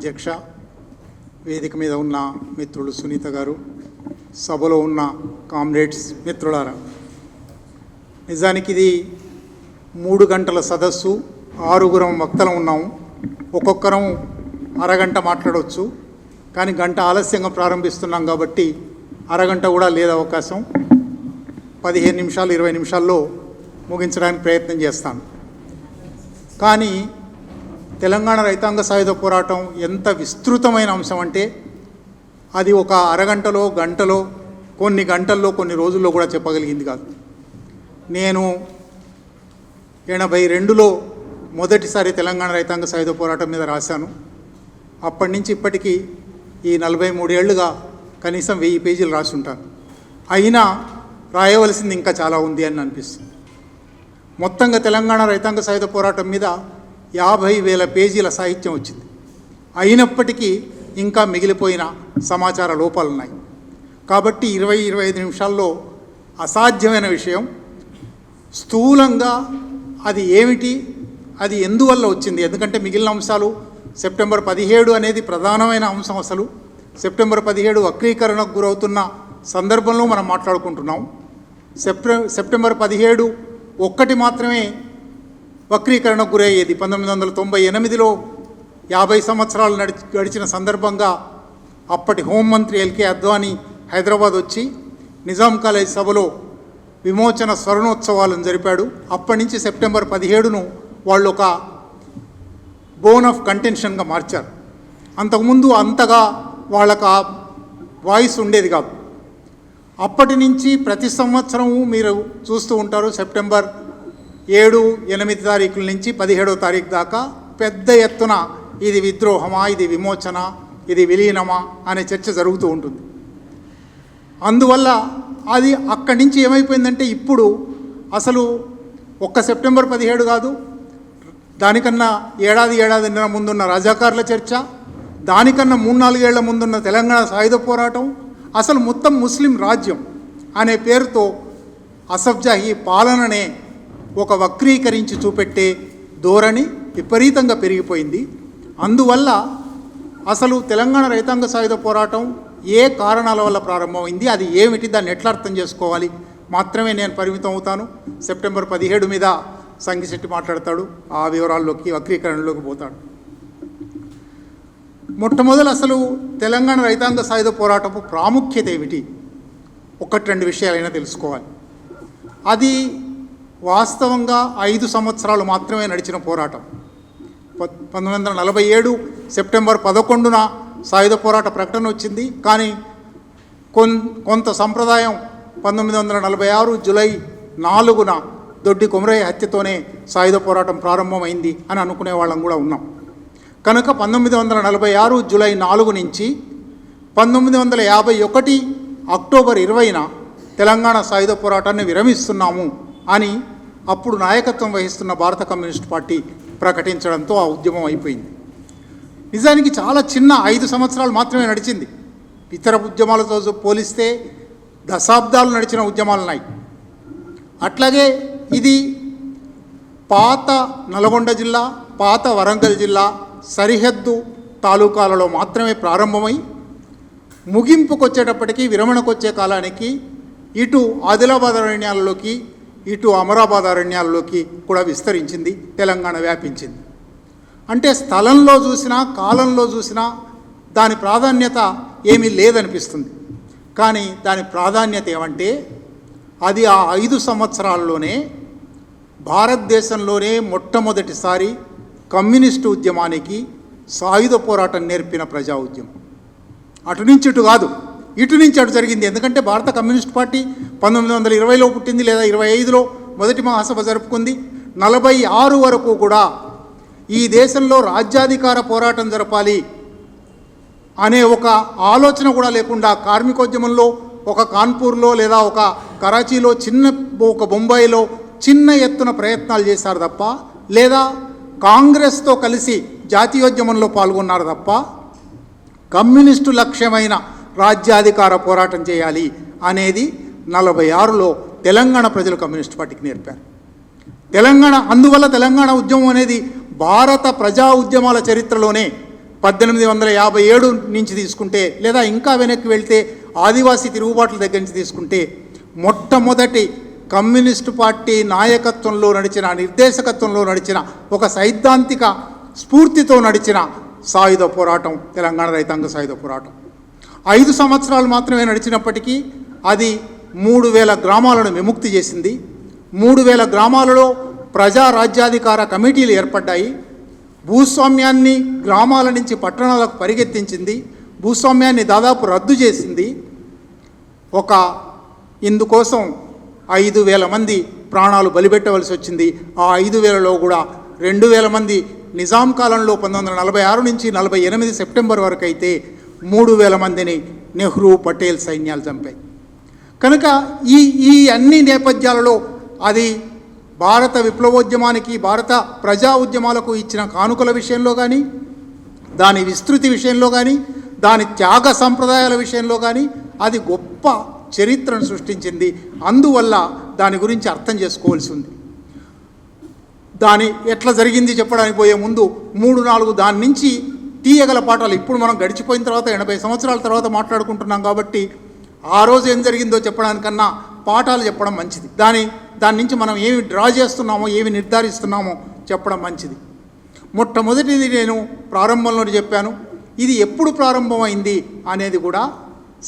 అధ్యక్ష, వేదిక మీద ఉన్న మిత్రులు సునీత గారు, సభలో ఉన్న కామ్రేడ్స్ మిత్రులారా, నిజానికి ఇది 3 గంటల సదస్సు. 6 వక్తలం ఉన్నాము. ఒక్కొక్కరం అరగంట మాట్లాడవచ్చు. కానీ గంట ఆలస్యంగా ప్రారంభిస్తున్నాం కాబట్టి అరగంట కూడా లేదు అవకాశం. 15 నిమిషాలు 20 నిమిషాల్లో ముగించడానికి ప్రయత్నం చేస్తాను. కానీ తెలంగాణ రైతాంగ సాయుధ పోరాటం ఎంత విస్తృతమైన అంశం అంటే అది ఒక అరగంటలో, గంటలో, కొన్ని గంటల్లో, కొన్ని రోజుల్లో కూడా చెప్పగలిగింది కాదు. నేను 82లో మొదటిసారి తెలంగాణ రైతాంగ సాయుధ పోరాటం మీద రాశాను. అప్పటి నుంచి ఇప్పటికీ ఈ 43 ఏళ్లుగా కనీసం 1000 పేజీలు రాసుంటాను. అయినా రాయవలసింది ఇంకా చాలా ఉంది అని అనిపిస్తుంది. మొత్తంగా తెలంగాణ రైతాంగ సాయుధ పోరాటం మీద 50,000 పేజీల సాహిత్యం వచ్చింది. అయినప్పటికీ ఇంకా మిగిలిపోయిన సమాచార లోపాలు ఉన్నాయి. కాబట్టి 20-25 నిమిషాల్లో అసాధ్యమైన విషయం స్థూలంగా అది ఏమిటి, అది ఎందువల్ల వచ్చింది. ఎందుకంటే మిగిలిన అంశాలు సెప్టెంబర్ 17 అనేది ప్రధానమైన అంశం. అసలు సెప్టెంబర్ 17 వక్రీకరణకు గురవుతున్న సందర్భంలో మనం మాట్లాడుకుంటున్నాం. సెప్టెంబర్ 17 ఒక్కటి మాత్రమే వక్రీకరణకు గురయ్యేది. 1998లో 50 సంవత్సరాలు గడిచిన సందర్భంగా అప్పటి హోంమంత్రి ఎల్కే అద్వానీ హైదరాబాద్ వచ్చి నిజాం కాలేజ్ సభలో విమోచన స్వర్ణోత్సవాలను జరిపాడు. అప్పటి నుంచి సెప్టెంబర్ 17ను వాళ్ళు ఒక బోన్ ఆఫ్ కంటెన్షన్గా మార్చారు. అంతకుముందు అంతగా వాళ్ళకు ఆ వాయిస్ ఉండేది కాదు. అప్పటి నుంచి ప్రతి సంవత్సరము మీరు చూస్తూ ఉంటారు, సెప్టెంబర్ 7, 8 తారీఖుల నుంచి 17వ తారీఖు దాకా పెద్ద ఎత్తున ఇది విద్రోహమా, ఇది విమోచన, ఇది విలీనమా అనే చర్చ జరుగుతూ ఉంటుంది. అందువల్ల అది అక్కడి నుంచి ఏమైపోయిందంటే ఇప్పుడు అసలు ఒక్క సెప్టెంబర్ 17 కాదు, దానికన్నా ఏడాదిన్నర ముందున్న రజాకార్ల చర్చ, దానికన్నా 3-4 ఏళ్ల ముందున్న తెలంగాణ సాయుధ పోరాటం, అసలు మొత్తం ముస్లిం రాజ్యం అనే పేరుతో అసఫ్జాహీ పాలననే ఒక వక్రీకరించి చూపెట్టే ధోరణి విపరీతంగా పెరిగిపోయింది. అందువల్ల అసలు తెలంగాణ రైతాంగ సాయుధ పోరాటం ఏ కారణాల వల్ల ప్రారంభమైంది, అది ఏమిటి, దాన్ని ఎట్లా అర్థం చేసుకోవాలి మాత్రమే నేను పరిమితం అవుతాను. సెప్టెంబర్ 17 మీద సంగిశెట్టి మాట్లాడతాడు, ఆ వివరాల్లోకి, వక్రీకరణలోకి పోతాడు. మొట్టమొదలు అసలు తెలంగాణ రైతాంగ సాయుధ పోరాటపు ప్రాముఖ్యత ఏమిటి, 1-2 విషయాలైనా తెలుసుకోవాలి. అది వాస్తవంగా 5 సంవత్సరాలు మాత్రమే నడిచిన పోరాటం. 1947 సెప్టెంబర్ 11న సాయుధ పోరాట ప్రకటన వచ్చింది. కానీ కొంత సంప్రదాయం 1946 జూలై 4న దొడ్డి కొమరయ్య హత్యతోనే సాయుధ పోరాటం ప్రారంభమైంది అని అనుకునే వాళ్ళం కూడా ఉన్నాం. కనుక 1946 జూలై 4 నుంచి 1951 అక్టోబర్ 20న తెలంగాణ సాయుధ పోరాటాన్ని విరమిస్తున్నాము అని అప్పుడు నాయకత్వం వహిస్తున్న భారత కమ్యూనిస్ట్ పార్టీ ప్రకటించడంతో ఆ ఉద్యమం అయిపోయింది. నిజానికి చాలా చిన్న 5 సంవత్సరాలు మాత్రమే నడిచింది. ఇతర ఉద్యమాలతో పోలిస్తే దశాబ్దాలు నడిచిన ఉద్యమాలు ఉన్నాయి. అట్లాగే ఇది పాత నల్గొండ జిల్లా, పాత వరంగల్ జిల్లా సరిహద్దు తాలూకాలలో మాత్రమే ప్రారంభమై ముగింపుకు వచ్చేటప్పటికీ, విరమణకు వచ్చే కాలానికి ఇటు ఆదిలాబాద్ అరణ్యాలలోకి, ఇటు అమరాబాద్ అరణ్యాలలోకి కూడా విస్తరించింది, తెలంగాణ వ్యాపించింది. అంటే స్థలంలో చూసినా, కాలంలో చూసినా దాని ప్రాధాన్యత ఏమీ లేదనిపిస్తుంది. కానీ దాని ప్రాధాన్యత ఏమంటే అది ఆ 5 సంవత్సరాల్లోనే భారతదేశంలోనే మొట్టమొదటిసారి కమ్యూనిస్టు ఉద్యమానికి సాయుధ పోరాటం నేర్పిన ప్రజా ఉద్యమం. అటు నుంచి ఇటు కాదు, ఇటు నుంచి అటు జరిగింది. ఎందుకంటే భారత కమ్యూనిస్ట్ పార్టీ 1920లో పుట్టింది, లేదా 25లో మొదటి మహాసభ జరుపుకుంది. 46 వరకు కూడా ఈ దేశంలో రాజ్యాధికార పోరాటం జరపాలి అనే ఒక ఆలోచన కూడా లేకుండా కార్మికోద్యమంలో ఒక కాన్పూర్లో లేదా ఒక కరాచీలో, ఒక బొంబాయిలో చిన్న ఎత్తున ప్రయత్నాలు చేశారు తప్ప, లేదా కాంగ్రెస్తో కలిసి జాతీయోద్యమంలో పాల్గొన్నారు తప్ప కమ్యూనిస్టు లక్ష్యమైన రాజ్యాధికార పోరాటం చేయాలి అనేది 46లో తెలంగాణ ప్రజలు కమ్యూనిస్ట్ పార్టీకి నేర్పారు. అందువల్ల తెలంగాణ ఉద్యమం అనేది భారత ప్రజా ఉద్యమాల చరిత్రలోనే 1857 నుంచి తీసుకుంటే, లేదా ఇంకా వెనక్కి వెళ్తే ఆదివాసీ తిరుగుబాట్ల దగ్గర నుంచి తీసుకుంటే, మొట్టమొదటి కమ్యూనిస్టు పార్టీ నాయకత్వంలో నడిచిన, నిర్దేశకత్వంలో నడిచిన, ఒక సైద్ధాంతిక స్ఫూర్తితో నడిచిన సాయుధ పోరాటం తెలంగాణ రైతాంగ సాయుధ పోరాటం. 5 సంవత్సరాలు మాత్రమే నడిచినప్పటికీ అది 3000 గ్రామాలను విముక్తి చేసింది. 3000 గ్రామాలలో ప్రజా రాజ్యాధికార కమిటీలు ఏర్పడ్డాయి. భూస్వామ్యాన్ని గ్రామాల నుంచి పట్టణాలకు పరిగెత్తించింది. భూస్వామ్యాన్ని దాదాపు రద్దు చేసింది. ఇందుకోసం 5000 మంది ప్రాణాలు బలిపెట్టవలసి వచ్చింది. ఆ 5000లో కూడా 2000 మంది నిజాం కాలంలో 1946 నుంచి 48 సెప్టెంబర్ వరకు అయితే 3000 మందిని నెహ్రూ, పటేల్ సైన్యాలు చంపాయి. కనుక ఈ అన్ని నేపథ్యాలలో అది భారత విప్లవోద్యమానికి, భారత ప్రజా ఉద్యమాలకు ఇచ్చిన కానుకల విషయంలో కానీ, దాని విస్తృతి విషయంలో కానీ, దాని త్యాగ సంప్రదాయాల విషయంలో కానీ అది గొప్ప చరిత్రను సృష్టించింది. అందువల్ల దాని గురించి అర్థం చేసుకోవాల్సి ఉంది. దాని ఎట్లా జరిగింది చెప్పడానికి పోయే ముందు 3-4 దాని నుంచి తీయగల పాఠాలు, ఇప్పుడు మనం గడిచిపోయిన తర్వాత 80 సంవత్సరాల తర్వాత మాట్లాడుకుంటున్నాం కాబట్టి ఆ రోజు ఏం జరిగిందో చెప్పడానికన్నా పాఠాలు చెప్పడం మంచిది. దాని నుంచి మనం ఏమి డ్రా చేస్తున్నామో, ఏమి నిర్ధారిస్తున్నామో చెప్పడం మంచిది. మొట్టమొదటిది నేను ప్రారంభంలో చెప్పాను, ఇది ఎప్పుడు ప్రారంభమైంది అనేది కూడా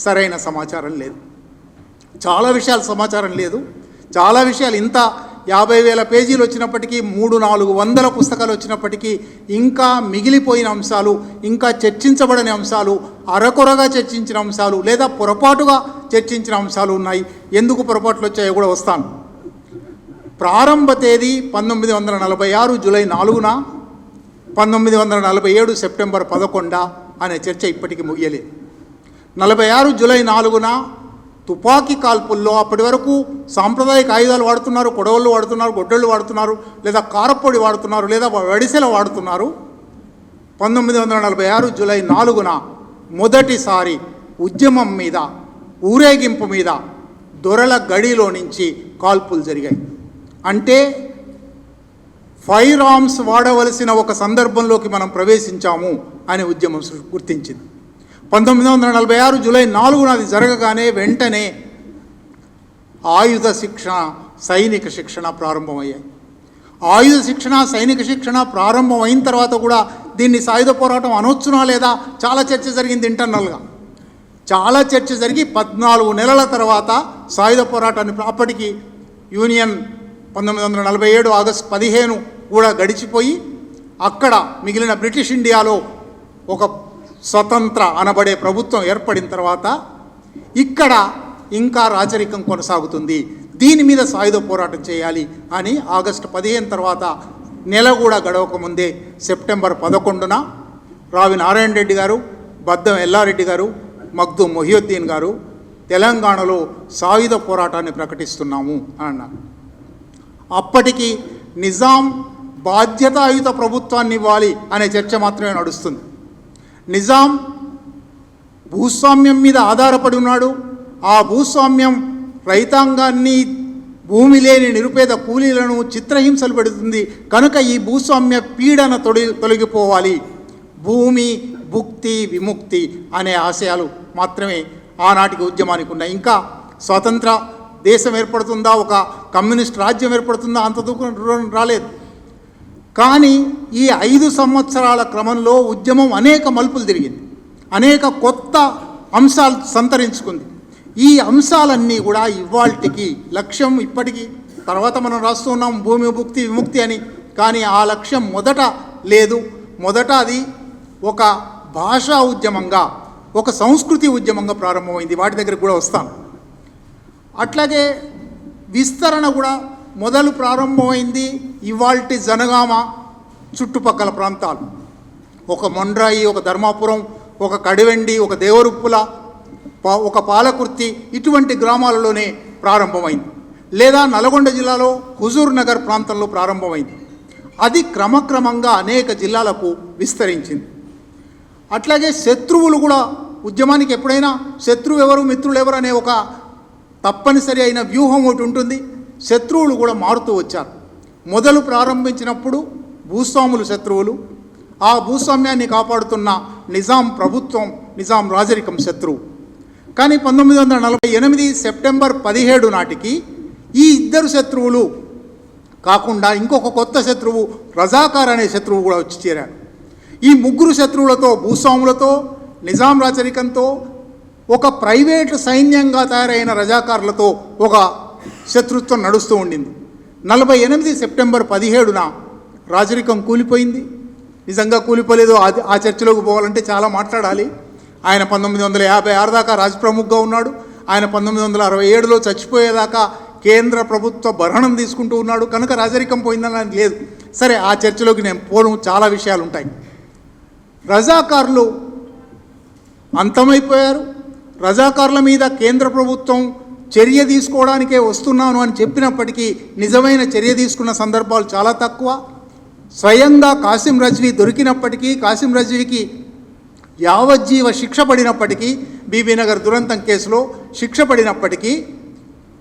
సరైన సమాచారం లేదు. చాలా విషయాలు సమాచారం లేదు. చాలా విషయాలు ఇంత 50,000 పేజీలు వచ్చినప్పటికీ, 300-400 పుస్తకాలు వచ్చినప్పటికీ ఇంకా మిగిలిపోయిన అంశాలు, ఇంకా చర్చించబడని అంశాలు, అరకొరగా చర్చించిన అంశాలు, లేదా పొరపాటుగా చర్చించిన అంశాలు ఉన్నాయి. ఎందుకు పొరపాట్లు వచ్చాయో కూడా వస్తాను. ప్రారంభ తేదీ 1946 జూలై 4న, 1947 సెప్టెంబర్ 11 అనే చర్చ ఇప్పటికీ ముగియలేదు. 46 జూలై 4న తుపాకీ కాల్పుల్లో అప్పటి వరకు సాంప్రదాయిక ఆయుధాలు వాడుతున్నారు, కొడవళ్ళు వాడుతున్నారు, గొడ్డళ్ళు వాడుతున్నారు, లేదా కారపొడి వాడుతున్నారు, లేదా వడిసెల వాడుతున్నారు. 1946 జూలై 4న మొదటిసారి ఉద్యమం మీద, ఊరేగింపు మీద దొరల గడిలో నుంచి కాల్పులు జరిగాయి. అంటే ఫైర్ ఆర్మ్స్ వాడవలసిన ఒక సందర్భంలోకి మనం ప్రవేశించాము అని ఉద్యమం గుర్తించింది. 1946 జూలై 4న అది జరగగానే వెంటనే ఆయుధ శిక్షణ, సైనిక శిక్షణ ప్రారంభమయ్యాయి. ఆయుధ శిక్షణ, సైనిక శిక్షణ ప్రారంభం అయిన తర్వాత కూడా దీన్ని సాయుధ పోరాటం అనొచ్చునా లేదా చాలా చర్చ జరిగింది. ఇంటర్నల్గా చాలా చర్చ జరిగి 14 నెలల తర్వాత సాయుధ పోరాటాన్ని, అప్పటికి యూనియన్ 1947 ఆగస్టు 15 కూడా గడిచిపోయి అక్కడ మిగిలిన బ్రిటిష్ ఇండియాలో ఒక స్వతంత్ర అనబడే ప్రభుత్వం ఏర్పడిన తర్వాత ఇక్కడ ఇంకా రాచరికం కొనసాగుతుంది, దీని మీద సాయుధ పోరాటం చేయాలి అని ఆగస్టు 15 తర్వాత నెల కూడా గడవకముందే సెప్టెంబర్ 11న రావి నారాయణ రెడ్డి గారు, బద్దం ఎల్లారెడ్డి గారు, మగ్దుం మొహియుద్దీన్ గారు తెలంగాణలో సాయుధ పోరాటాన్ని ప్రకటిస్తున్నాము అన్నారు. అప్పటికి నిజాం బాధ్యతాయుత ప్రభుత్వాన్ని ఇవ్వాలి అనే చర్చ మాత్రమే నడుస్తుంది. నిజాం భూస్వామ్యం మీద ఆధారపడి ఉన్నాడు. ఆ భూస్వామ్యం రైతాంగాన్ని, భూమి లేని నిరుపేద కూలీలను చిత్రహింసలు పెడుతుంది. కనుక ఈ భూస్వామ్య పీడన తొలగిపోవాలి, భూమి భుక్తి విముక్తి అనే ఆశయాలు మాత్రమే ఆనాటికి ఉద్యమానికి ఉన్నాయి. ఇంకా స్వతంత్ర దేశం ఏర్పడుతుందా, ఒక కమ్యూనిస్ట్ రాజ్యం ఏర్పడుతుందా, అంత దూరం రాలేదు. కానీ ఈ 5 సంవత్సరాల క్రమంలో ఉద్యమం అనేక మలుపులు తిరిగింది, అనేక కొత్త అంశాలు సంతరించుకుంది. ఈ అంశాలన్నీ కూడా ఇవాల్టికి లక్ష్యం, ఇప్పటికీ తర్వాత మనం రాస్తూ ఉన్నాం భూమి భుక్తి విముక్తి అని, కానీ ఆ లక్ష్యం మొదట లేదు. మొదట అది ఒక భాషా ఉద్యమంగా, ఒక సంస్కృతి ఉద్యమంగా ప్రారంభమైంది. వాటి దగ్గరికి కూడా వస్తాను. అట్లాగే విస్తరణ కూడా మొదలు ప్రారంభమైంది ఇవాల్టి జనగామ చుట్టుపక్కల ప్రాంతాలు, ఒక మొండ్రాయి, ఒక ధర్మాపురం, ఒక కడివెండి, ఒక దేవరుప్పుల, ఒక పాలకుర్తి, ఇటువంటి గ్రామాలలోనే ప్రారంభమైంది. లేదా నల్గొండ జిల్లాలో హుజూర్ నగర్ ప్రాంతంలో ప్రారంభమైంది. అది క్రమక్రమంగా అనేక జిల్లాలకు విస్తరించింది. అట్లాగే శత్రువులు కూడా, ఉద్యమానికి ఎప్పుడైనా శత్రువు ఎవరు మిత్రులు ఎవరు అనే ఒక తప్పనిసరి అయిన వ్యూహం ఒకటి ఉంటుంది. శత్రువులు కూడా మారుతూ వచ్చారు. మొదలు ప్రారంభించినప్పుడు భూస్వాములు శత్రువులు, ఆ భూస్వామ్యాన్ని కాపాడుతున్న నిజాం ప్రభుత్వం, నిజాం రాజరికం శత్రువు. కానీ 1948 సెప్టెంబర్ 17 నాటికి ఈ ఇద్దరు శత్రువులు కాకుండా ఇంకొక కొత్త శత్రువు రజాకార్ అనే శత్రువు కూడా వచ్చి చేరాడు. ఈ ముగ్గురు శత్రువులతో, భూస్వాములతో, నిజాం రాచరికంతో, ఒక ప్రైవేటు సైన్యంగా తయారైన రజాకారులతో ఒక శత్రుత్వం నడుస్తూ ఉండింది. 48 సెప్టెంబర్ 17న రాజరికం కూలిపోయింది. నిజంగా కూలిపోలేదు, ఆ చర్చలోకి పోవాలంటే చాలా మాట్లాడాలి. ఆయన 1956 దాకా రాజప్రముఖగా ఉన్నాడు. ఆయన 1967లో చచ్చిపోయేదాకా కేంద్ర ప్రభుత్వ భరణం తీసుకుంటూ ఉన్నాడు. కనుక రాజరికం పోయిందని లేదు. సరే, ఆ చర్చలోకి నేను పోను, చాలా విషయాలు ఉంటాయి. రజాకారులు అంతమైపోయారు. రజాకారుల మీద కేంద్ర ప్రభుత్వం చర్య తీసుకోవడానికే వస్తున్నాను అని చెప్పినప్పటికీ నిజమైన చర్య తీసుకున్న సందర్భాలు చాలా తక్కువ. స్వయంగా కాసిం రజ్వీ దొరికినప్పటికీ, కాసిం రజ్వీకి యావజ్జీవ శిక్ష పడినప్పటికీ, బీబీనగర్ దురంతం కేసులో శిక్ష పడినప్పటికీ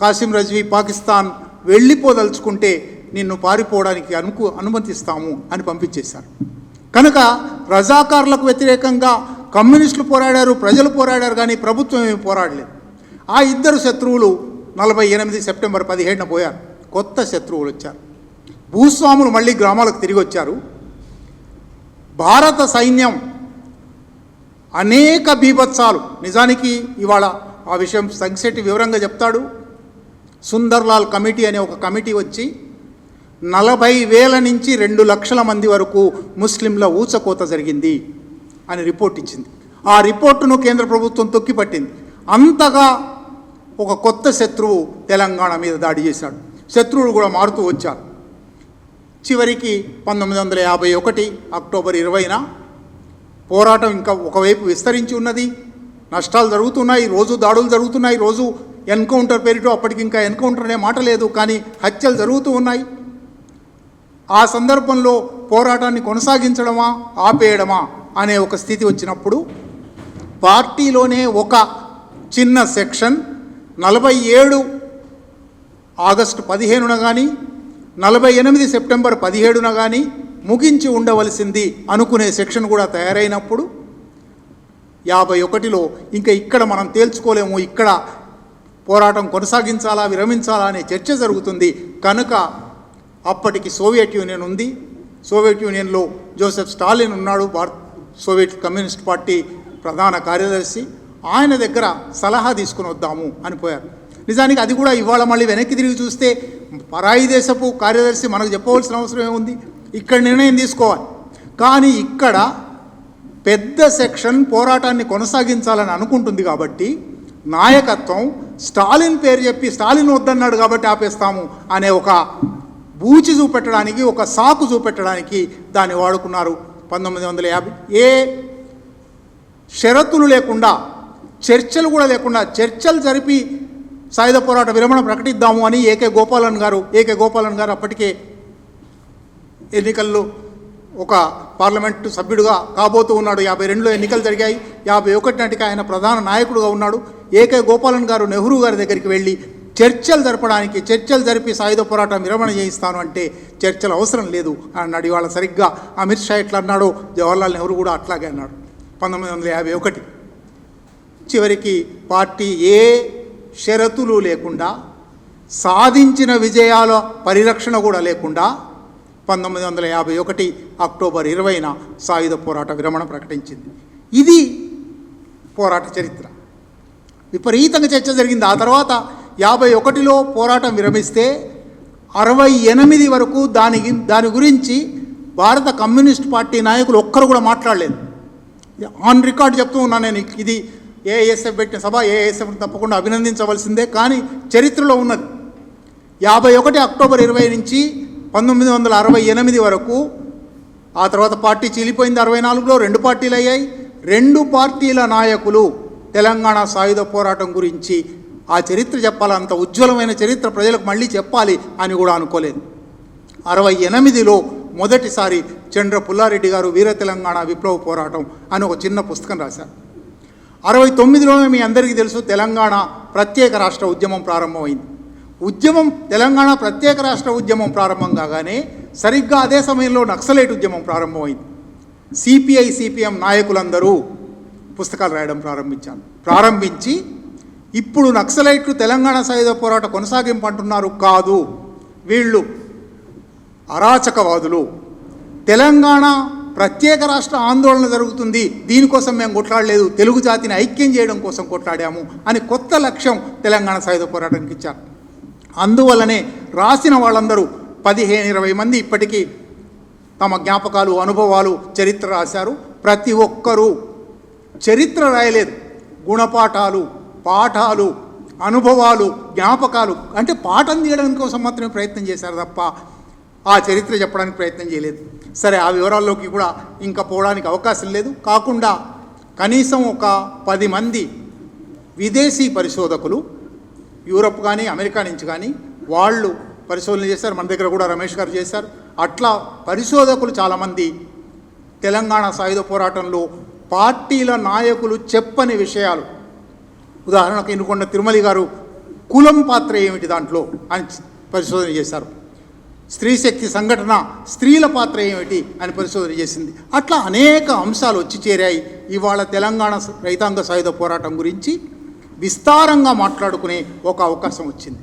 కాసిం రజ్వీ పాకిస్తాన్ వెళ్ళిపోదలుచుకుంటే నిన్ను పారిపోవడానికి అనుమతిస్తాము అని పంపించేశారు. కనుక రజాకారులకు వ్యతిరేకంగా కమ్యూనిస్టులు పోరాడారు, ప్రజలు పోరాడారు, కానీ ప్రభుత్వం ఏమి పోరాడలేదు. ఆ ఇద్దరు శత్రువులు 48 సెప్టెంబర్ 17న పోయారు. కొత్త శత్రువులు వచ్చారు. భూస్వాములు మళ్ళీ గ్రామాలకు తిరిగి వచ్చారు. భారత సైన్యం అనేక బీభత్సాలు, నిజానికి ఇవాళ ఆ విషయం సంక్షేటి వివరంగా చెప్తాడు. సుందర్లాల్ కమిటీ అనే ఒక కమిటీ వచ్చి 40,000 నుంచి 2 లక్షల మంది వరకు ముస్లింల ఊచకోత జరిగింది అని రిపోర్ట్ ఇచ్చింది. ఆ రిపోర్టును కేంద్ర ప్రభుత్వం తొక్కిపట్టింది. అంతగా ఒక కొత్త శత్రువు తెలంగాణ మీద దాడి చేశాడు. శత్రువులు కూడా మారుతూ వచ్చారు. చివరికి 1951 అక్టోబర్ 20న పోరాటం ఇంకా ఒకవైపు విస్తరించి ఉన్నది. నష్టాలు జరుగుతున్నాయి, రోజు దాడులు జరుగుతున్నాయి, రోజు ఎన్కౌంటర్ పేరిటో, అప్పటికి ఇంకా ఎన్కౌంటర్ అనే మాట లేదు, కానీ హత్యలు జరుగుతూ ఉన్నాయి. ఆ సందర్భంలో పోరాటాన్ని కొనసాగించడమా ఆపేయడమా అనే ఒక స్థితి వచ్చినప్పుడు పార్టీలోనే ఒక చిన్న సెక్షన్ 47 ఆగస్టు 15న కానీ 48 సెప్టెంబర్ 17న కానీ ముగించి ఉండవలసింది అనుకునే సెక్షన్ కూడా తయారైనప్పుడు 51లో ఇంకా ఇక్కడ మనం తేల్చుకోలేము, ఇక్కడ పోరాటం కొనసాగించాలా విరమించాలా అనే చర్చ జరుగుతుంది. కనుక అప్పటికి సోవియట్ యూనియన్ ఉంది. సోవియట్ యూనియన్లో జోసెఫ్ స్టాలిన్ ఉన్నాడు, సోవియట్ కమ్యూనిస్ట్ పార్టీ ప్రధాన కార్యదర్శి. ఆయన దగ్గర సలహా తీసుకుని వద్దాము అని పోయారు. నిజానికి అది కూడా ఇవాళ మళ్ళీ వెనక్కి తిరిగి చూస్తే పరాయి దేశపు కార్యదర్శి మనకు చెప్పవలసిన అవసరం ఏముంది, ఇక్కడ నిర్ణయం తీసుకోవాలి. కానీ ఇక్కడ పెద్ద సెక్షన్ పోరాటాన్ని కొనసాగించాలని అనుకుంటుంది కాబట్టి నాయకత్వం స్టాలిన్ పేరు చెప్పి స్టాలిన్ వద్దన్నాడు కాబట్టి ఆపేస్తాము అనే ఒక బూచి చూపెట్టడానికి, ఒక సాకు చూపెట్టడానికి దాన్ని వాడుకున్నారు. 1950 ఏ షరతులు లేకుండా, చర్చలు కూడా లేకుండా, చర్చలు జరిపి సాయుధ పోరాట విరమణ ప్రకటిద్దాము అని ఏకే గోపాలన్ గారు అప్పటికే ఎన్నికల్లో ఒక పార్లమెంటు సభ్యుడిగా కాబోతూ ఉన్నాడు. 52లో ఎన్నికలు జరిగాయి. 51 నాటికి ఆయన ప్రధాన నాయకుడుగా ఉన్నాడు. ఏకే గోపాలన్ గారు నెహ్రూ గారి దగ్గరికి వెళ్ళి చర్చలు జరిపి సాయుధ పోరాటం విరమణ చేయిస్తాను అంటే చర్చలు అవసరం లేదు అన్నాడు. ఇవాళ సరిగ్గా అమిత్ షా ఎట్లా అన్నాడో జవహర్లాల్ నెహ్రూ కూడా అట్లాగే అన్నాడు. 1951 చివరికి పార్టీ ఏ షరతులు లేకుండా, సాధించిన విజయాల పరిరక్షణ కూడా లేకుండా 1951 అక్టోబర్ 20న సాయుధ పోరాట విరమణ ప్రకటించింది. ఇది పోరాట చరిత్ర. విపరీతంగా చర్చ జరిగింది. ఆ తర్వాత 51లో పోరాటం విరమిస్తే 68 వరకు దాని గురించి భారత కమ్యూనిస్ట్ పార్టీ నాయకులు ఒక్కరు కూడా మాట్లాడలేదు. ఆన్ రికార్డ్ చెప్తూ ఉన్నాను నేను. ఇది ఏఐఎస్ఎఫ్ పెట్టిన సభ, ఏఐఎస్ఎఫ్ తప్పకుండా అభినందించవలసిందే, కానీ చరిత్రలో ఉన్నది. 51 అక్టోబర్ 20 నుంచి 1968 వరకు, ఆ తర్వాత పార్టీ చీలిపోయింది. 64లో 2 పార్టీలు అయ్యాయి. 2 పార్టీల నాయకులు తెలంగాణ సాయుధ పోరాటం గురించి ఆ చరిత్ర చెప్పాలి, అంత ఉజ్వలమైన చరిత్ర ప్రజలకు మళ్ళీ చెప్పాలి అని కూడా అనుకోలేదు. 68లో మొదటిసారి చంద్ర పుల్లారెడ్డి గారు వీర తెలంగాణ విప్లవ పోరాటం అని ఒక చిన్న పుస్తకం రాశారు. 69లోనే మీ అందరికీ తెలుసు తెలంగాణ ప్రత్యేక రాష్ట్ర ఉద్యమం ప్రారంభమైంది. తెలంగాణ ప్రత్యేక రాష్ట్ర ఉద్యమం ప్రారంభం కాగానే సరిగ్గా అదే సమయంలో నక్సలైట్ ఉద్యమం ప్రారంభమైంది. సిపిఐ సిపిఎం నాయకులందరూ పుస్తకాలు రాయడం ప్రారంభించి ఇప్పుడు నక్సలైట్లు తెలంగాణ సాయుధ పోరాట కొనసాగింపు అంటున్నారు. కాదు, వీళ్ళు అరాచకవాదులు, తెలంగాణ ప్రత్యేక రాష్ట్ర ఆందోళన జరుగుతుంది, దీనికోసం మేము కొట్లాడలేదు, తెలుగు జాతిని ఐక్యం చేయడం కోసం కొట్లాడాము అని కొత్త లక్ష్యం తెలంగాణ సాయుధ పోరాటానికి ఇచ్చారు. అందువల్లనే రాసిన వాళ్ళందరూ 15-20 మంది ఇప్పటికీ తమ జ్ఞాపకాలు, అనుభవాలు, చరిత్ర రాశారు. ప్రతి ఒక్కరూ చరిత్ర రాయలేదు, గుణపాఠాలు, పాఠాలు, అనుభవాలు, జ్ఞాపకాలు, అంటే పాఠం తీయడం కోసం మాత్రమే ప్రయత్నం చేశారు తప్ప ఆ చరిత్ర చెప్పడానికి ప్రయత్నం చేయలేదు. సరే, ఆ వివరాల్లోకి కూడా ఇంకా పోవడానికి అవకాశం లేదు. కాకుండా కనీసం ఒక 10 మంది విదేశీ పరిశోధకులు, యూరప్ కానీ అమెరికా నుంచి కానీ వాళ్ళు పరిశోధన చేశారు. మన దగ్గర కూడా రమేష్ గారు చేశారు. అట్లా పరిశోధకులు చాలామంది తెలంగాణ సాయుధ పోరాటంలో పార్టీల నాయకులు చెప్పని విషయాలు, ఉదాహరణకు ఎన్నుకొండ తిరుమలి గారు కులం పాత్ర ఏమిటి దాంట్లో అని పరిశోధన చేశారు. స్త్రీ శక్తి సంఘటన, స్త్రీల పాత్ర ఏమిటి అని పరిశోధన చేసింది. అట్లా అనేక అంశాలు వచ్చి చేరాయి. ఇవాళ తెలంగాణ రైతాంగ సాయుధ పోరాటం గురించి విస్తారంగా మాట్లాడుకునే ఒక అవకాశం వచ్చింది.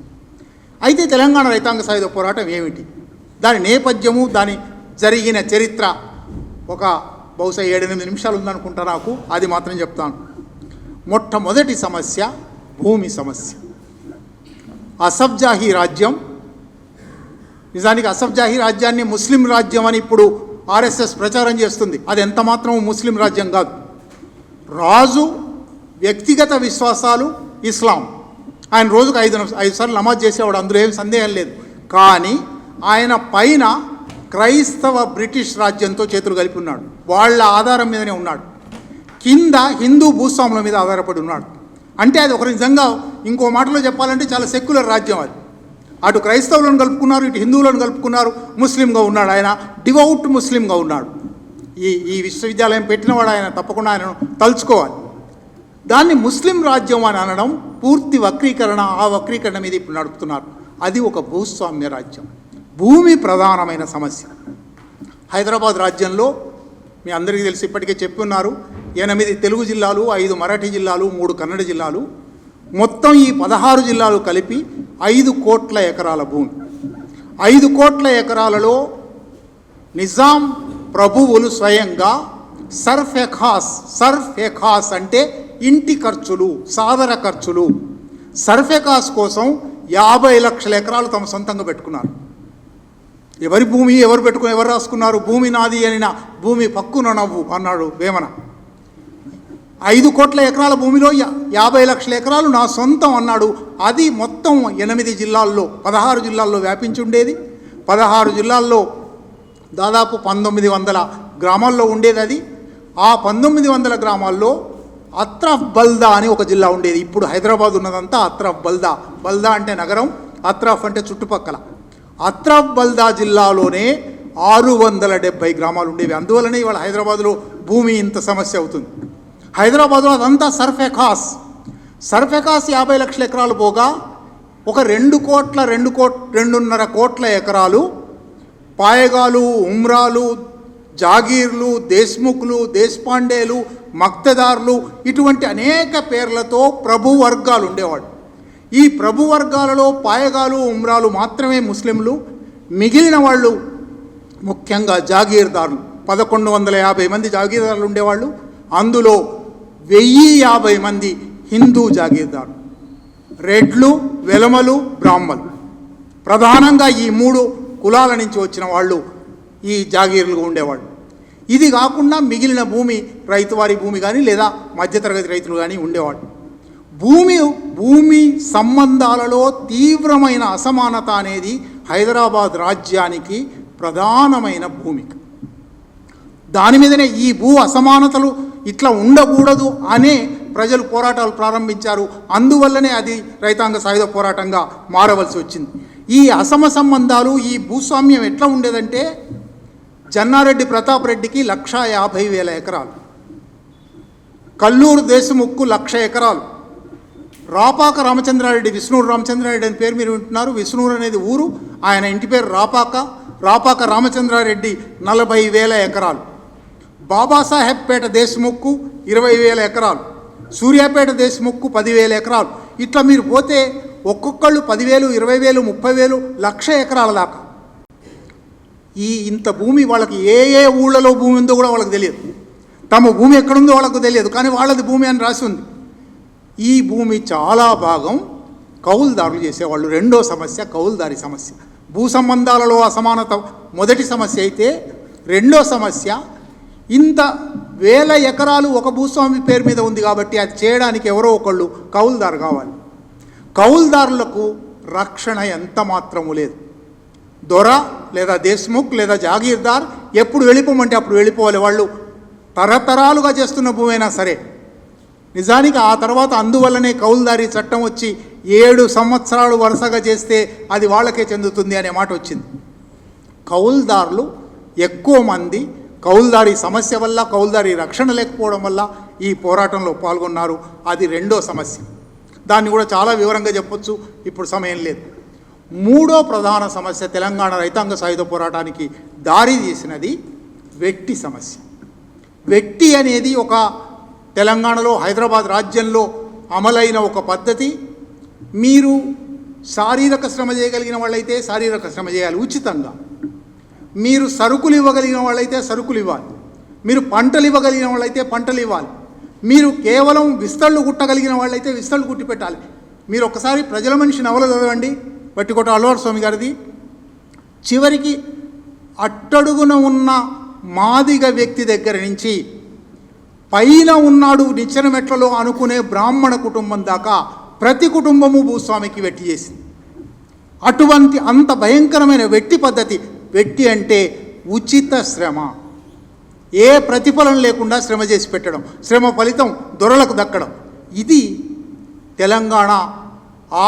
అయితే తెలంగాణ రైతాంగ సాయుధ పోరాటం ఏమిటి, దాని నేపథ్యము, దాని జరిగిన చరిత్ర ఒక బహుశా 7-8 నిమిషాలు ఉందనుకుంటా నాకు, అది మాత్రం చెప్తాను. మొట్టమొదటి సమస్య భూమి సమస్య. అసఫ్జాహీ రాజ్యం, నిజానికి అసఫ్జాహీ రాజ్యాన్ని ముస్లిం రాజ్యం అని ఇప్పుడు ఆర్ఎస్ఎస్ ప్రచారం చేస్తుంది. అది ఎంత మాత్రం ముస్లిం రాజ్యం కాదు. రాజు వ్యక్తిగత విశ్వాసాలు ఇస్లాం, ఆయన రోజుకు 5 సార్లు నమాజ్ చేసేవాడు, అందులో ఏం సందేహం లేదు. కానీ ఆయన పైన క్రైస్తవ బ్రిటిష్ రాజ్యంతో చేతులు కలిపి ఉన్నాడు, వాళ్ళ ఆధారం మీదనే ఉన్నాడు. కింద హిందూ భూస్వాముల మీద ఆధారపడి ఉన్నాడు. అంటే అది ఒక నిజంగా ఇంకో మాటలో చెప్పాలంటే చాలా సెక్యులర్ రాజ్యం అది. అటు క్రైస్తవులను కలుపుకున్నారు, ఇటు హిందువులను కలుపుకున్నారు, ముస్లింగా ఉన్నాడు. ఆయన డివౌట్ ముస్లింగా ఉన్నాడు. ఈ విశ్వవిద్యాలయం పెట్టినవాడు ఆయన, తప్పకుండా ఆయనను తలుచుకోవాలి. దాన్ని ముస్లిం రాజ్యం అని అనడం పూర్తి వక్రీకరణ. ఆ వక్రీకరణ మీద ఇప్పుడు నడుపుతున్నారు. అది ఒక భూస్వామ్య రాజ్యం. భూమి ప్రధానమైన సమస్య. హైదరాబాద్ రాజ్యంలో మీ అందరికీ తెలిసి ఇప్పటికే చెప్పున్నారు, 8 తెలుగు జిల్లాలు, 5 మరాఠీ జిల్లాలు, 3 కన్నడ జిల్లాలు, మొత్తం ఈ 16 జిల్లాలు కలిపి 5 కోట్ల ఎకరాల భూమి. 5 కోట్ల ఎకరాలలో నిజాం ప్రభువులు స్వయంగా సర్ఫ్ ఎఖాస్ అంటే ఇంటి ఖర్చులు, సాదర ఖర్చులు, సర్ఫ్ ఎఖాస్ కోసం 50 లక్షల ఎకరాలు తమ సొంతంగా పెట్టుకున్నారు. ఎవరి భూమి ఎవరు రాసుకున్నారు? భూమి నాది అనిన భూమి పక్కున నవ్వు అన్నాడు వేమన. 5 కోట్ల ఎకరాల భూమిలో 50 లక్షల ఎకరాలు నా సొంతం అన్నాడు. అది మొత్తం 8 జిల్లాల్లో, 16 జిల్లాల్లో వ్యాపించి ఉండేది. 16 జిల్లాల్లో దాదాపు 1900 గ్రామాల్లో ఉండేది అది. ఆ 1900 గ్రామాల్లో అత్రఫ్ బల్దా అని ఒక జిల్లా ఉండేది. ఇప్పుడు హైదరాబాద్ ఉన్నదంతా అత్రఫ్ బల్దా. బల్దా అంటే నగరం, అత్రఫ్ అంటే చుట్టుపక్కల. అత్రఫ్ బల్దా జిల్లాలోనే 670 గ్రామాలు ఉండేవి. అందువల్లనే ఇవాళ హైదరాబాద్లో భూమి ఇంత సమస్య అవుతుంది. హైదరాబాద్లో అదంతా సర్ఫ్ ఎఖాస్ 50 లక్షల ఎకరాలు పోగా ఒక 2.5 కోట్ల ఎకరాలు పాయగాలు, ఉమ్రాలు, జాగీర్లు, దేశ్ముఖ్లు, దేశపాండేలు, మక్తదార్లు, ఇటువంటి అనేక పేర్లతో ప్రభు వర్గాలు ఉండేవాడు. ఈ ప్రభు వర్గాలలో పాయగాలు, ఉమ్రాలు మాత్రమే ముస్లింలు. మిగిలిన వాళ్ళు ముఖ్యంగా జాగీర్దారులు, 1150 మంది జాగీర్దారులు ఉండేవాళ్ళు. అందులో 1050 మంది హిందూ జాగీర్దారులు, రెడ్లు, వెలమలు, బ్రాహ్మలు. ప్రధానంగా ఈ 3 కులాల నుంచి వచ్చిన వాళ్ళు ఈ జాగీర్లుగా ఉండేవాళ్ళు. ఇది కాకుండా మిగిలిన భూమి రైతువారి భూమి కానీ లేదా మధ్యతరగతి రైతులు కానీ ఉండేవాళ్ళు. భూమి సంబంధాలలో తీవ్రమైన అసమానత అనేది హైదరాబాద్ రాజ్యానికి ప్రధానమైన భూమిక. దాని మీదనే ఈ భూ అసమానతలు ఇట్లా ఉండకూడదు అనే ప్రజలు పోరాటాలు ప్రారంభించారు. అందువల్లనే అది రైతాంగ సాయుధ పోరాటంగా మారవలసి వచ్చింది. ఈ అసమ సంబంధాలు, ఈ భూస్వామ్యం ఎట్లా ఉండేదంటే, జన్నారెడ్డి ప్రతాప్ రెడ్డికి 150,000 ఎకరాలు, కల్లూరు దేశముక్కు 1,00,000 ఎకరాలు, రాపాక రామచంద్రారెడ్డి, విష్ణూరు రామచంద్రారెడ్డి అని పేరు మీరు వింటున్నారు. విష్ణూరు అనేది ఊరు, ఆయన ఇంటి పేరు రాపాక రామచంద్రారెడ్డి 40,000 ఎకరాలు. బాబాసాహెబ్పేట దేశముక్కు 20,000 ఎకరాలు, సూర్యాపేట దేశముక్కు 10,000 ఎకరాలు. ఇట్లా మీరు పోతే ఒక్కొక్కళ్ళు 10,000, 20,000, 30,000, 1,00,000 ఎకరాల దాకా. ఇంత భూమి వాళ్ళకి ఏ ఊళ్ళలో భూమి ఉందో కూడా వాళ్ళకి తెలియదు. తమ భూమి ఎక్కడుందో వాళ్ళకు తెలియదు, కానీ వాళ్ళది భూమి అని రాసి ఉంది. ఈ భూమి చాలా భాగం కౌలుదారులు చేసేవాళ్ళు. రెండో సమస్య కౌలుదారి సమస్య. భూ సంబంధాలలో అసమానత మొదటి సమస్య అయితే, రెండో సమస్య ఇంత 1,000 ఎకరాలు ఒక భూస్వామి పేరు మీద ఉంది కాబట్టి అది చేయడానికి ఎవరో ఒకళ్ళు కౌలుదారు కావాలి. కౌలుదారులకు రక్షణ ఎంత మాత్రము లేదు. దొర లేదా దేశ్ముఖ్ లేదా జాగీర్దార్ ఎప్పుడు వెళ్ళిపోమంటే అప్పుడు వెళ్ళిపోవాలి. వాళ్ళు తరతరాలుగా చేస్తున్న భూమి అయినా సరే. నిజానికి ఆ తర్వాత అందువల్లనే కౌలుదారీ చట్టం వచ్చి 7 సంవత్సరాలు వరుసగా చేస్తే అది వాళ్ళకే చెందుతుంది అనే మాట వచ్చింది. కౌలుదారులు ఎక్కువ మంది కౌలుదారీ సమస్య వల్ల, కౌలుదారీ రక్షణ లేకపోవడం వల్ల ఈ పోరాటంలో పాల్గొన్నారు. అది రెండో సమస్య. దాన్ని కూడా చాలా వివరంగా చెప్పొచ్చు, ఇప్పుడు సమయం లేదు. మూడో ప్రధాన సమస్య తెలంగాణ రైతాంగ సాయుధ పోరాటానికి దారి తీసినది వెట్టి సమస్య. వెట్టి అనేది ఒక తెలంగాణలో హైదరాబాద్ రాజ్యంలో అమలైన ఒక పద్ధతి. మీరు శారీరక శ్రమ చేయగలిగిన వాళ్ళైతే శారీరక శ్రమ చేయాలి ఉచితంగా. మీరు సరుకులు ఇవ్వగలిగిన వాళ్ళైతే సరుకులు ఇవ్వాలి. మీరు పంటలు ఇవ్వగలిగిన వాళ్ళైతే పంటలు ఇవ్వాలి. మీరు కేవలం విస్తళ్ళు కుట్టగలిగిన వాళ్ళైతే విస్తళ్ళు కుట్టి పెట్టాలి. మీరు ఒకసారి ప్రజల మనిషి నవల చదవండి, బట్టికోట అల్వార్ స్వామి గారిది. చివరికి అట్టడుగున ఉన్న మాదిగ వ్యక్తి దగ్గర నుంచి పైన ఉన్నాడు నిచ్చెన మెట్లలో అనుకునే బ్రాహ్మణ కుటుంబం దాకా ప్రతి కుటుంబము భూస్వామికి వెట్టి చేసింది. అటువంటి అంత భయంకరమైన వెట్టి పద్ధతి. వెట్టి అంటే ఉచిత శ్రమ, ఏ ప్రతిఫలం లేకుండా శ్రమ చేసి పెట్టడం, శ్రమ ఫలితం దొరలకు దక్కడం. ఇది తెలంగాణ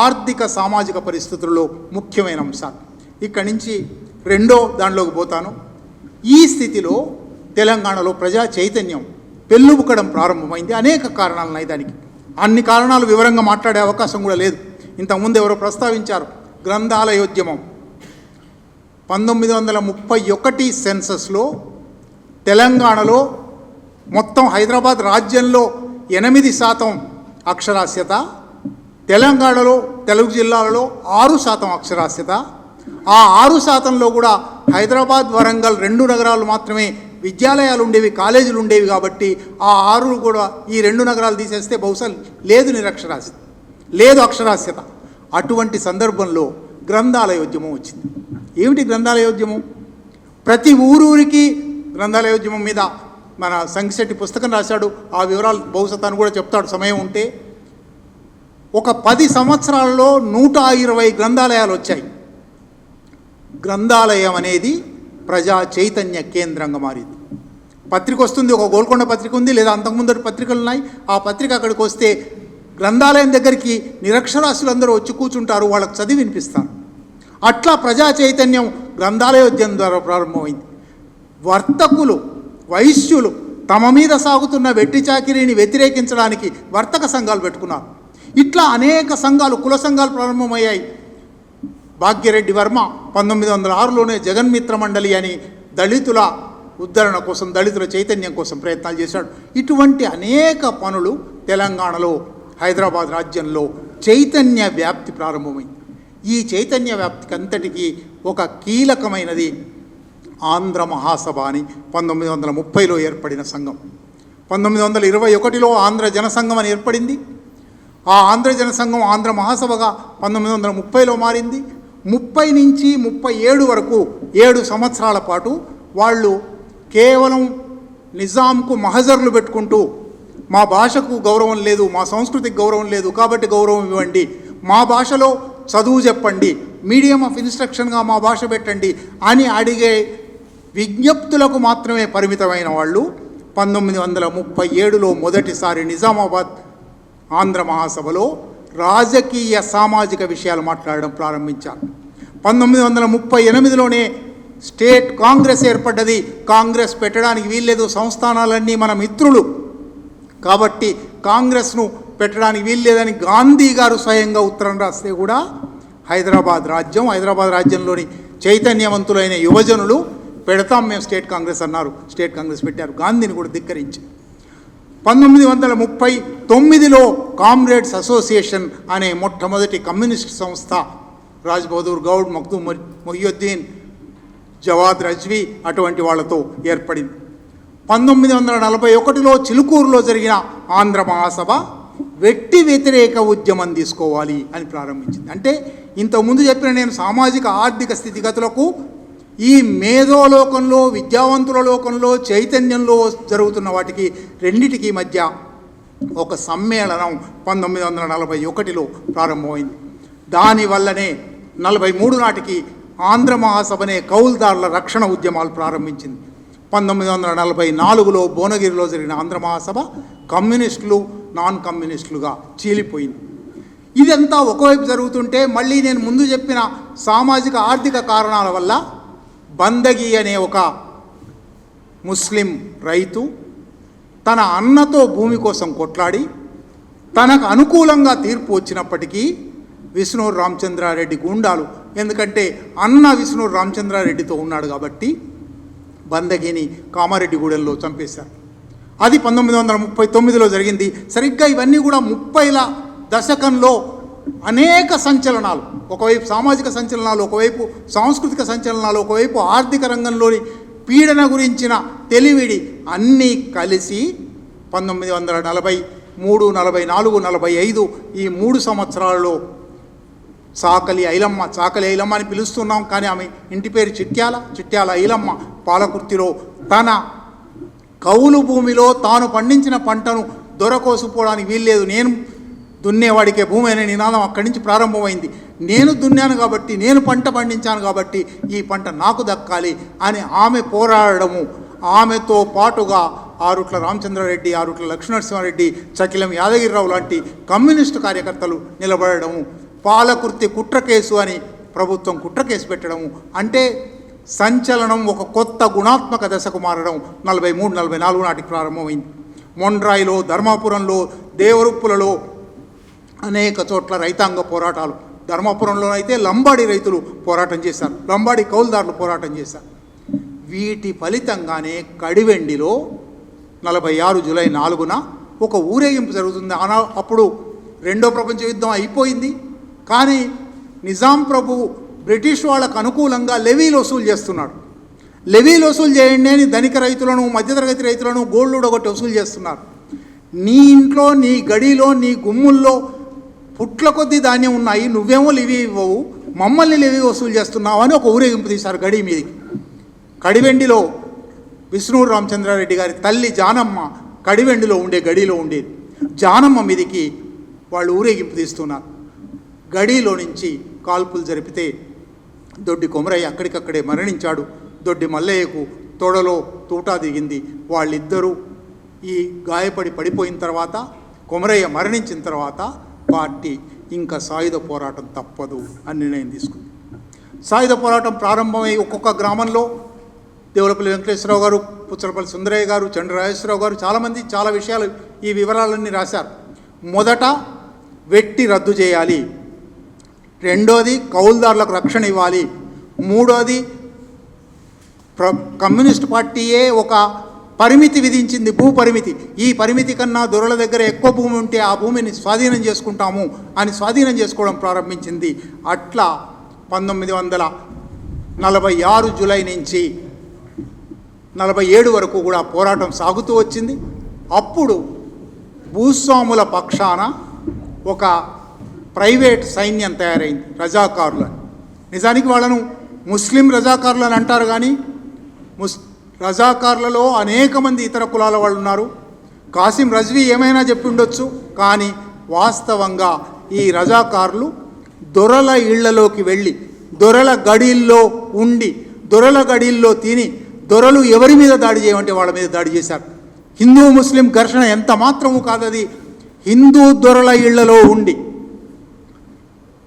ఆర్థిక సామాజిక పరిస్థితుల్లో ముఖ్యమైన అంశాలు. ఇక్కడి నుంచి రెండో దానిలోకి పోతాను. ఈ స్థితిలో తెలంగాణలో ప్రజా చైతన్యం పెళ్ళుబుకడం ప్రారంభమైంది. అనేక కారణాలు ఉన్నాయి దానికి. అన్ని కారణాలు వివరంగా మాట్లాడే అవకాశం కూడా లేదు. ఇంతకుముందు ఎవరో ప్రస్తావించారు గ్రంథాలయోద్యమం. 1931 సెన్సస్లో తెలంగాణలో మొత్తం హైదరాబాద్ రాజ్యంలో 8% అక్షరాస్యత, తెలంగాణలో తెలుగు జిల్లాలలో 6% అక్షరాస్యత. ఆ 6%లో కూడా హైదరాబాద్, వరంగల్ 2 నగరాలు మాత్రమే విద్యాలయాలు ఉండేవి, కాలేజీలు ఉండేవి. కాబట్టి ఆ 6 కూడా ఈ 2 నగరాలు తీసేస్తే బహుశా లేదు నిరక్షరాస్యత, లేదు అక్షరాస్యత. అటువంటి సందర్భంలో గ్రంథాలయోద్యమం వచ్చింది. ఏమిటి గ్రంథాలయోద్యమం? ప్రతి ఊరూరికి గ్రంథాలయోద్యమం మీద మన సంగిశెట్టి పుస్తకం రాశాడు. ఆ వివరాలు బహుశా తను కూడా చెప్తాడు సమయం ఉంటే. ఒక 10 సంవత్సరాలలో 120 గ్రంథాలయాలు వచ్చాయి. గ్రంథాలయం అనేది ప్రజా చైతన్య కేంద్రంగా మారింది. పత్రిక వస్తుంది, ఒక గోల్కొండ పత్రిక ఉంది, లేదా అంతకుముందటి పత్రికలు ఉన్నాయి. ఆ పత్రిక అక్కడికి వస్తే గ్రంథాలయం దగ్గరికి నిరక్షరాస్యులందరూ వచ్చి కూర్చుంటారు, వాళ్ళకు చదివి వినిపిస్తారు. అట్లా ప్రజా చైతన్యం గ్రంథాలయోద్యమం ద్వారా ప్రారంభమైంది. వర్తకులు, వైశ్యులు తమ మీద సాగుతున్న వెట్టి చాకిరీని వ్యతిరేకించడానికి వర్తక సంఘాలు పెట్టుకున్నారు. ఇట్లా అనేక సంఘాలు, కుల సంఘాలు ప్రారంభమయ్యాయి. భాగ్యరెడ్డి వర్మ 1906లోనే జగన్మిత్ర మండలి అని దళితుల ఉద్ధరణ కోసం, దళితుల చైతన్యం కోసం ప్రయత్నాలు చేశాడు. ఇటువంటి అనేక పనులు తెలంగాణలో, హైదరాబాద్ రాజ్యంలో చైతన్య వ్యాప్తి ప్రారంభమైంది. ఈ చైతన్య వ్యాప్తికి అంతటికీ ఒక కీలకమైనది ఆంధ్ర మహాసభ అని 1930లో ఏర్పడిన సంఘం. 1921లో ఆంధ్ర జనసంఘం అని ఏర్పడింది. ఆ ఆంధ్ర జనసంఘం ఆంధ్ర మహాసభగా 1930లో మారింది. 30 నుంచి 37 వరకు 7 సంవత్సరాల పాటు వాళ్ళు కేవలం నిజాంకు మహజర్లు పెట్టుకుంటూ, మా భాషకు గౌరవం లేదు, మా సంస్కృతికి గౌరవం లేదు కాబట్టి గౌరవం ఇవ్వండి, మా భాషలో చదువు చెప్పండి, మీడియం ఆఫ్ ఇన్స్ట్రక్షన్గా మా భాష పెట్టండి అని అడిగే విజ్ఞప్తులకు మాత్రమే పరిమితమైన వాళ్ళు 1937లో మొదటిసారి నిజామాబాద్ ఆంధ్ర మహాసభలో రాజకీయ సామాజిక విషయాలు మాట్లాడడం ప్రారంభించారు. 1938లోనే స్టేట్ కాంగ్రెస్ ఏర్పడ్డది. కాంగ్రెస్ పెట్టడానికి వీల్లేదు, సంస్థానాలన్నీ మన మిత్రులు కాబట్టి కాంగ్రెస్ను పెట్టడానికి వీల్లేదని గాంధీ గారు స్వయంగా ఉత్తరం రాస్తే కూడా హైదరాబాద్ రాజ్యంలోని చైతన్యవంతులైన యువజనులు పెడతాం మేము స్టేట్ కాంగ్రెస్ అన్నారు. స్టేట్ కాంగ్రెస్ పెట్టారు, గాంధీని కూడా ధిక్కరించి. 1939లో కామ్రేడ్స్ అసోసియేషన్ అనే మొట్టమొదటి కమ్యూనిస్ట్ సంస్థ రాజ్ బహదూర్ గౌడ్, మఖ్దూమ్ మొహియుద్దీన్, జవాద్ రజ్వీ అటువంటి వాళ్ళతో ఏర్పడింది. 1941లో చిలుకూరులో జరిగిన ఆంధ్ర మహాసభ వెట్టి వ్యతిరేక ఉద్యమం తీసుకోవాలి అని ప్రారంభించింది. అంటే ఇంతకుముందు చెప్పిన నేను సామాజిక ఆర్థిక స్థితిగతులకు ఈ మేధోలోకంలో, విద్యావంతుల లోకంలో, చైతన్యంలో జరుగుతున్న వాటికి రెండిటికి మధ్య ఒక సమ్మేళనం 1941లో ప్రారంభమైంది. దానివల్లనే 43 నాటికి ఆంధ్ర మహాసభనే కౌల్దార్ల రక్షణ ఉద్యమాలు ప్రారంభించింది. 1944లో భువనగిరిలో జరిగిన ఆంధ్ర మహాసభ కమ్యూనిస్టులు, నాన్ కమ్యూనిస్టులుగా చీలిపోయింది. ఇదంతా ఒకవైపు జరుగుతుంటే మళ్ళీ నేను ముందు చెప్పిన సామాజిక ఆర్థిక కారణాల వల్ల బందగి అనే ఒక ముస్లిం రైతు తన అన్నతో భూమి కోసం కొట్లాడి తనకు అనుకూలంగా తీర్పు వచ్చినప్పటికీ విష్ణూరు రామచంద్రారెడ్డి గూండాలు, ఎందుకంటే అన్న విష్ణూరు రామచంద్రారెడ్డితో ఉన్నాడు కాబట్టి బందగిని కామారెడ్డిగూడెంలో చంపేశారు. అది 1939లో జరిగింది. సరిగ్గా ఇవన్నీ కూడా 30ల దశకంలో అనేక సంచలనాలు, ఒకవైపు సామాజిక సంచలనాలు, ఒకవైపు సాంస్కృతిక సంచలనాలు, ఒకవైపు ఆర్థిక రంగంలోని పీడన గురించిన తెలివిడి అన్నీ కలిసి 1943, 44, 45 ఈ 3 సంవత్సరాలలో చాకలి ఐలమ్మ అని పిలుస్తున్నాం, కానీ ఆమె ఇంటి పేరు చిట్యాల ఐలమ్మ పాలకుర్తిలో తన కౌలు భూమిలో తాను పండించిన పంటను దొరకోసుపోవడానికి వీల్లేదు, నేను దున్నేవాడికే భూమి అనే నినాదం అక్కడి నుంచి ప్రారంభమైంది. నేను దున్నాను కాబట్టి, నేను పంట పండించాను కాబట్టి ఈ పంట నాకు దక్కాలి అని ఆమె పోరాడము, ఆమెతో పాటుగా ఆరుట్ల రామచంద్రారెడ్డి, ఆరుట్ల లక్ష్మణనరసింహారెడ్డి, చకిలం యాదగిరిరావు లాంటి కమ్యూనిస్టు కార్యకర్తలు నిలబడము, పాలకుర్తి కుట్ర కేసు అని ప్రభుత్వం కుట్ర కేసు పెట్టడము, అంటే సంచలనం ఒక కొత్త గుణాత్మక దశకు మారడం 43, 44 నాటికి ప్రారంభమైంది. మొండ్రాయిలో, ధర్మాపురంలో, దేవరుప్పులలో అనేక చోట్ల రైతాంగ పోరాటాలు. ధర్మాపురంలో అయితే లంబాడి రైతులు పోరాటం చేశారు, లంబాడి కౌలుదారులు పోరాటం చేశారు. వీటి ఫలితంగానే కడివెండిలో 46 జూలై 4న ఒక ఊరేగింపు జరుగుతుంది. అప్పుడు రెండో ప్రపంచ యుద్ధం అయిపోయింది, కానీ నిజాం ప్రభు బ్రిటిష్ వాళ్ళకు అనుకూలంగా లెవీలు వసూలు చేస్తున్నాడు. లెవీలు వసూలు చేయండి అని ధనిక రైతులను, మధ్యతరగతి రైతులను గోల్డ్ ఒకటి వసూలు చేస్తున్నారు. నీ ఇంట్లో, నీ గడిలో, నీ గుమ్ముల్లో పుట్ల కొద్దీ ధాన్యం ఉన్నాయి, నువ్వేమో లెవీ ఇవ్వవు, మమ్మల్ని లెవీ వసూలు చేస్తున్నావు అని ఒక ఊరేగింపు తీశారు గడి మీదకి. కడివెండిలో విష్ణూరు రామచంద్రారెడ్డి గారి తల్లి జానమ్మ కడివెండిలో ఉండే గడిలో ఉండేది. జానమ్మ మీదికి వాళ్ళు ఊరేగింపు తీస్తున్నారు. గడిలో నుంచి కాల్పులు జరిపితే దొడ్డి కొమరయ్య అక్కడికక్కడే మరణించాడు. దొడ్డి మల్లయ్యకు తొడలో తూటా దిగింది. వాళ్ళిద్దరూ ఈ గాయపడి పడిపోయిన తర్వాత, కొమరయ్య మరణించిన తర్వాత పార్టీ ఇంకా సాయుధ పోరాటం తప్పదు అని నిర్ణయం తీసుకుంది. సాయుధ పోరాటం ప్రారంభమై ఒక్కొక్క గ్రామంలో దేవులపల్లి వెంకటేశ్వరరావు గారు, పుచ్చలపల్లి సుందరయ్య గారు, చంద్రరాజేశ్వరరావు గారు చాలామంది చాలా విషయాలు, ఈ వివరాలన్నీ రాశారు. మొదట వెట్టి రద్దు చేయాలి, రెండోది కౌలుదారులకు రక్షణ ఇవ్వాలి, మూడోది కమ్యూనిస్ట్ పార్టీయే ఒక పరిమితి విధించింది, భూ పరిమితి. ఈ పరిమితి కన్నా దొరల దగ్గర ఎక్కువ భూమి ఉంటే ఆ భూమిని స్వాధీనం చేసుకుంటాము అని స్వాధీనం చేసుకోవడం ప్రారంభించింది. అట్లా 1946 జూలై నుంచి 47 వరకు కూడా పోరాటం సాగుతూ వచ్చింది. అప్పుడు భూస్వాముల పక్షాన ఒక ప్రైవేట్ సైన్యం తయారైంది, రజాకారులు. నిజానికి వాళ్ళను ముస్లిం రజాకారులు అని అంటారు, కానీ రజాకారులలో అనేక మంది ఇతర కులాల వాళ్ళు ఉన్నారు. కాసిం రజ్వీ ఏమైనా చెప్పి ఉండొచ్చు, కానీ వాస్తవంగా ఈ రజాకారులు దొరల ఇళ్లలోకి వెళ్ళి, దొరల గడిల్లో ఉండి, దొరల గడిల్లో తిని, దొరలు ఎవరి మీద దాడి చేయమంటే వాళ్ళ మీద దాడి చేశారు. హిందూ ముస్లిం ఘర్షణ ఎంత మాత్రము కాదది. హిందూ దొరల ఇళ్లలో ఉండి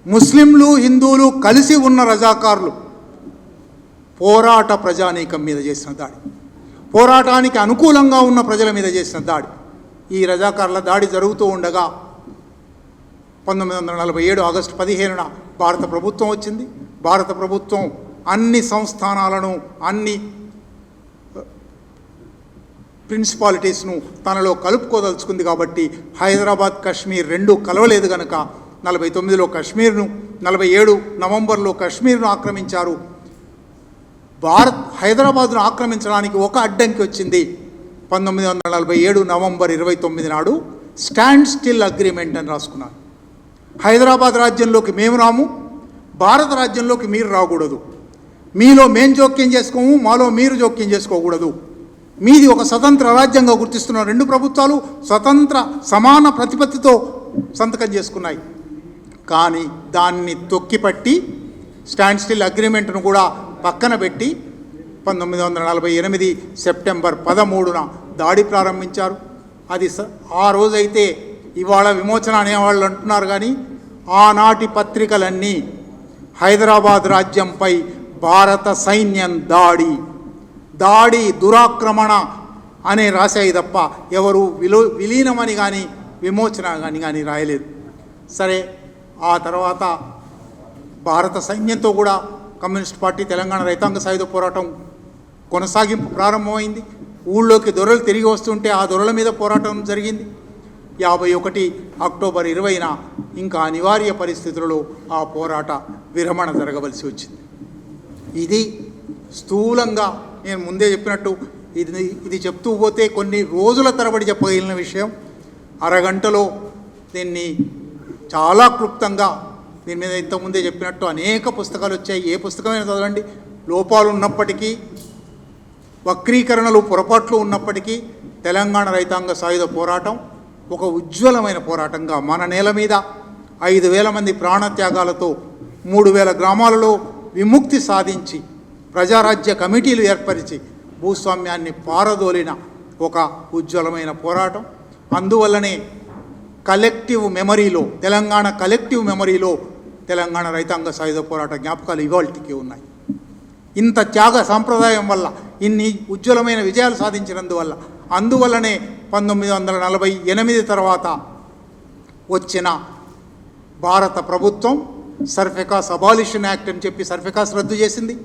ముస్లింలు, హిందువులు కలిసి ఉన్న రజాకారులు పోరాట ప్రజానీకం మీద చేసిన దాడి, పోరాటానికి అనుకూలంగా ఉన్న ప్రజల మీద చేసిన దాడి. ఈ రజాకారుల దాడి జరుగుతూ ఉండగా 1947 ఆగస్టు 15న భారత ప్రభుత్వం వచ్చింది. భారత ప్రభుత్వం అన్ని సంస్థానాలను, అన్ని ప్రిన్సిపాలిటీస్ను తనలో కలుపుకోదలుచుకుంది. కాబట్టి హైదరాబాద్ కాశ్మీర్ రెండూ కలవలేదు కనుక 49లో కాశ్మీర్ను, 47 నవంబర్లో కాశ్మీర్ను ఆక్రమించారు. హైదరాబాద్ను ఆక్రమించడానికి ఒక అడ్డంకి వచ్చింది. 1947 నవంబర్ 29 నాడు స్టాండ్ స్టిల్ అగ్రిమెంట్ అని రాసుకున్నారు. హైదరాబాద్ రాజ్యంలోకి మేము రాము, భారత రాజ్యంలోకి మీరు రాకూడదు, మీలో మేము జోక్యం చేసుకోము, మాలో మీరు జోక్యం చేసుకోకూడదు, మీది ఒక స్వతంత్ర రాజ్యంగా గుర్తిస్తున్న రెండు ప్రభుత్వాలు స్వతంత్ర సమాన ప్రతిపత్తితో సంతకం చేసుకున్నాయి. కానీ దాన్ని తొక్కిపట్టి స్టాండ్ స్టిల్ అగ్రిమెంట్ను కూడా పక్కన పెట్టి 1948 సెప్టెంబర్ 13న దాడి ప్రారంభించారు. అది ఆ రోజైతే ఇవాళ విమోచన అనేవాళ్ళు అంటున్నారు, కానీ ఆనాటి పత్రికలన్నీ హైదరాబాద్ రాజ్యంపై భారత సైన్యం దాడి దురాక్రమణ అనే రాశాయి తప్ప ఎవరు విలీనమని కానీ విమోచన కానీ రాయలేదు. సరే, ఆ తర్వాత భారత సైన్యంతో కూడా కమ్యూనిస్ట్ పార్టీ తెలంగాణ రైతాంగ సాయుధ పోరాటం కొనసాగింపు ప్రారంభమైంది. ఊళ్ళోకి దొరలు తిరిగి వస్తుంటే ఆ దొరల మీద పోరాటం జరిగింది. 51 అక్టోబర్ 20న ఇంకా అనివార్య పరిస్థితులలో ఆ పోరాట విరమణ జరగవలసి వచ్చింది. ఇది స్థూలంగా నేను ముందే చెప్పినట్టు ఇది చెప్తూ పోతే కొన్ని రోజుల తరబడి చెప్పగలిగిన విషయం. అరగంటలో దీన్ని చాలా క్లుప్తంగా దీని మీద ఇంతకుముందే చెప్పినట్టు అనేక పుస్తకాలు వచ్చాయి. ఏ పుస్తకమైనా చదవండి. లోపాలు ఉన్నప్పటికీ, వక్రీకరణలు పొరపాట్లు ఉన్నప్పటికీ తెలంగాణ రైతాంగ సాయుధ పోరాటం ఒక ఉజ్వలమైన పోరాటంగా మన నేల మీద 5,000 మంది ప్రాణత్యాగాలతో 3,000 గ్రామాలలో విముక్తి సాధించి ప్రజారాజ్య కమిటీలు ఏర్పరిచి భూస్వామ్యాన్ని పారదోలిన ఒక ఉజ్వలమైన పోరాటం. అందువల్లనే కలెక్టివ్ మెమరీలో, తెలంగాణ కలెక్టివ్ మెమరీలో తెలంగాణ రైతాంగ సాయుధ పోరాట జ్ఞాపకాలు ఇవాళకి ఉన్నాయి. ఇంత త్యాగ సాంప్రదాయం వల్ల, ఇన్ని ఉజ్వలమైన విజయాలు సాధించినందువల్ల, అందువల్లనే 1948 తర్వాత వచ్చిన భారత ప్రభుత్వం సర్ఫెకాస్ అబాలిషన్ యాక్ట్ అని చెప్పి సర్ఫెకాస్ రద్దు చేసింది.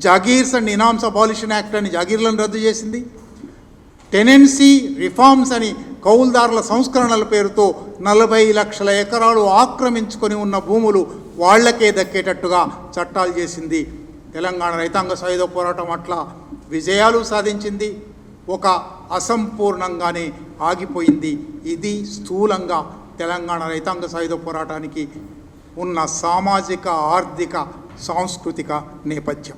Jagirs and inams abolition act అని జాగీర్లను రద్దు చేసింది. టెనెన్సీ రిఫార్మ్స్ అని కౌలుదారుల సంస్కరణల పేరుతో 40 లక్షల ఎకరాలు ఆక్రమించుకొని ఉన్న భూములు వాళ్లకే దక్కేటట్టుగా చట్టాలు చేసింది. తెలంగాణ రైతాంగ సాయుధ పోరాటం అట్లా విజయాలు సాధించింది, ఒక అసంపూర్ణంగానే ఆగిపోయింది. ఇది స్థూలంగా తెలంగాణ రైతాంగ సాయుధ పోరాటానికి ఉన్న సామాజిక, ఆర్థిక, సాంస్కృతిక నేపథ్యం.